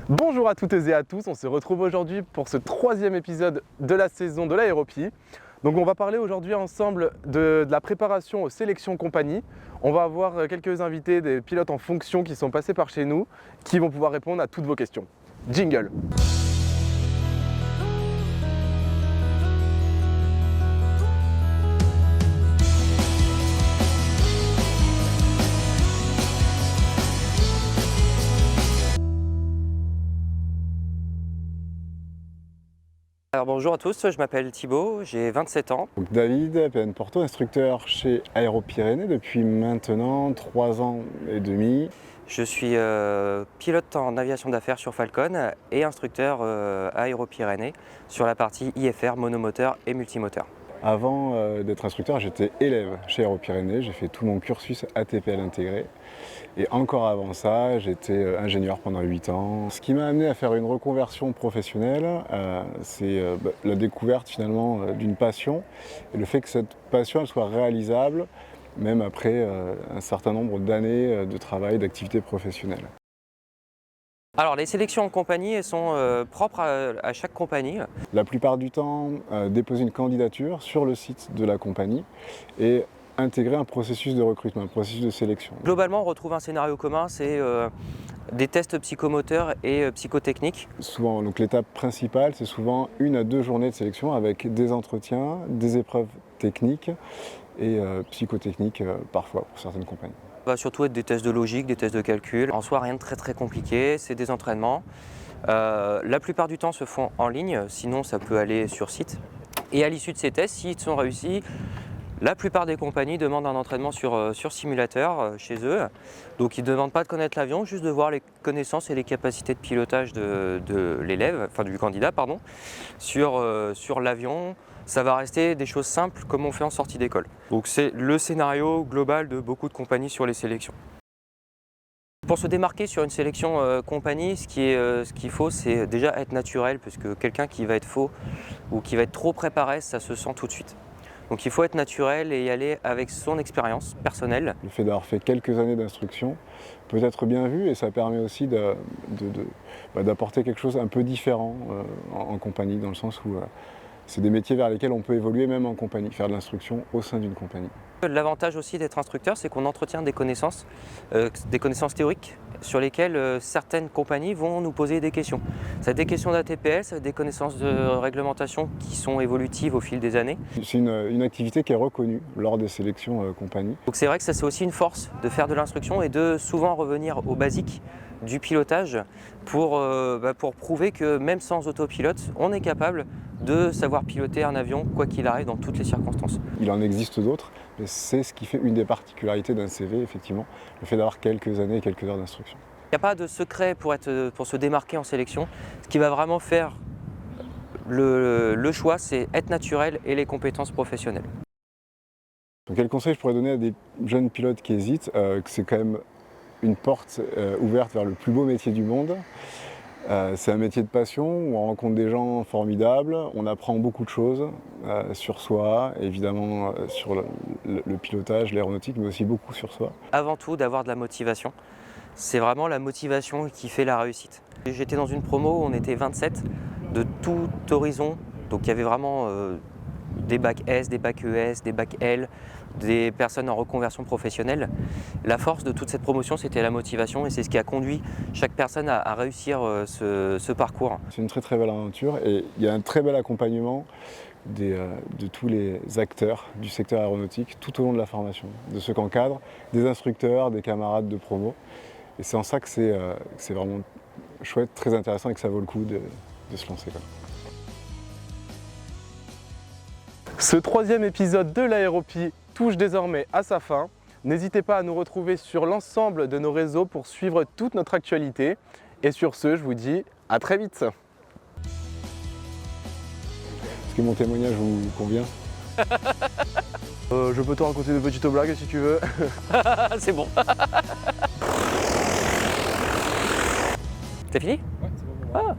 Bonjour à toutes et à tous, on se retrouve aujourd'hui pour ce troisième épisode de la saison de l'Aéropie. Donc on va parler aujourd'hui ensemble de la préparation aux sélections compagnie. On va avoir quelques invités, des pilotes en fonction qui sont passés par chez nous, qui vont pouvoir répondre à toutes vos questions. Jingle! Alors bonjour à tous, je m'appelle Thibaut, j'ai 27 ans. Donc David, PN Porto, instructeur chez Aéropyrénées depuis maintenant 3 ans et demi. Je suis pilote en aviation d'affaires sur Falcon et instructeur à Aéropyrénées sur la partie IFR, monomoteur et multimoteur. Avant d'être instructeur, j'étais élève chez Aéropyrénées, j'ai fait tout mon cursus ATPL intégré. Et encore avant ça, j'étais ingénieur pendant 8 ans. Ce qui m'a amené à faire une reconversion professionnelle, c'est la découverte finalement d'une passion et le fait que cette passion elle soit réalisable même après un certain nombre d'années de travail, d'activité professionnelle. Alors les sélections en compagnie, elles sont propres à chaque compagnie. La plupart du temps, déposer une candidature sur le site de la compagnie et intégrer un processus de recrutement, un processus de sélection. Globalement, on retrouve un scénario commun, c'est des tests psychomoteurs et psychotechniques. Souvent, donc l'étape principale, c'est souvent 1 à 2 journées de sélection avec des entretiens, des épreuves techniques et psychotechniques parfois pour certaines compagnies. Ça va surtout être des tests de logique, des tests de calcul. En soi, rien de très compliqué, c'est des entraînements. La plupart du temps se font en ligne, sinon ça peut aller sur site. Et à l'issue de ces tests, s'ils sont réussis, la plupart des compagnies demandent un entraînement sur simulateur chez eux. Donc ils ne demandent pas de connaître l'avion, juste de voir les connaissances et les capacités de pilotage de l'élève, enfin du candidat, pardon, sur l'avion. Ça va rester des choses simples comme on fait en sortie d'école. Donc c'est le scénario global de beaucoup de compagnies sur les sélections. Pour se démarquer sur une sélection compagnie, ce qu'il faut, c'est déjà être naturel, puisque quelqu'un qui va être faux ou qui va être trop préparé, ça se sent tout de suite. Donc il faut être naturel et y aller avec son expérience personnelle. Le fait d'avoir fait quelques années d'instruction peut être bien vu et ça permet aussi d'apporter quelque chose un peu différent en compagnie, dans le sens où c'est des métiers vers lesquels on peut évoluer même en compagnie, faire de l'instruction au sein d'une compagnie. L'avantage aussi d'être instructeur, c'est qu'on entretient des connaissances théoriques sur lesquelles certaines compagnies vont nous poser des questions. Ça va être des questions d'ATPL, ça va être des connaissances de réglementation qui sont évolutives au fil des années. C'est une activité qui est reconnue lors des sélections compagnie. Donc c'est vrai que ça c'est aussi une force de faire de l'instruction et de souvent revenir aux basiques du pilotage pour prouver que même sans autopilote, on est capable de savoir piloter un avion quoi qu'il arrive dans toutes les circonstances. Il en existe d'autres, mais c'est ce qui fait une des particularités d'un CV, effectivement, le fait d'avoir quelques années et quelques heures d'instruction. Il n'y a pas de secret pour se démarquer en sélection. Ce qui va vraiment faire le choix, c'est être naturel et les compétences professionnelles. Donc quel conseil je pourrais donner à des jeunes pilotes qui hésitent, que c'est quand même une porte ouverte vers le plus beau métier du monde. C'est un métier de passion où on rencontre des gens formidables, on apprend beaucoup de choses sur soi, évidemment sur le pilotage, l'aéronautique, mais aussi beaucoup sur soi. Avant tout, d'avoir de la motivation. C'est vraiment la motivation qui fait la réussite. J'étais dans une promo où on était 27 de tout horizon, donc il y avait vraiment des bacs S, des bacs ES, des bacs L, des personnes en reconversion professionnelle. La force de toute cette promotion, c'était la motivation et c'est ce qui a conduit chaque personne à réussir ce parcours. C'est une très belle aventure et il y a un très bel accompagnement de tous les acteurs du secteur aéronautique tout au long de la formation, de ceux qu'encadrent, des instructeurs, des camarades de promo. Et c'est en ça que c'est vraiment chouette, très intéressant et que ça vaut le coup de se lancer. Ce troisième épisode de l'Aéropie touche désormais à sa fin. N'hésitez pas à nous retrouver sur l'ensemble de nos réseaux pour suivre toute notre actualité. Et sur ce, je vous dis à très vite. Est-ce que mon témoignage vous convient? Je peux te raconter de petites blagues si tu veux. C'est bon. C'est fini? Ouais, c'est bon. Ah.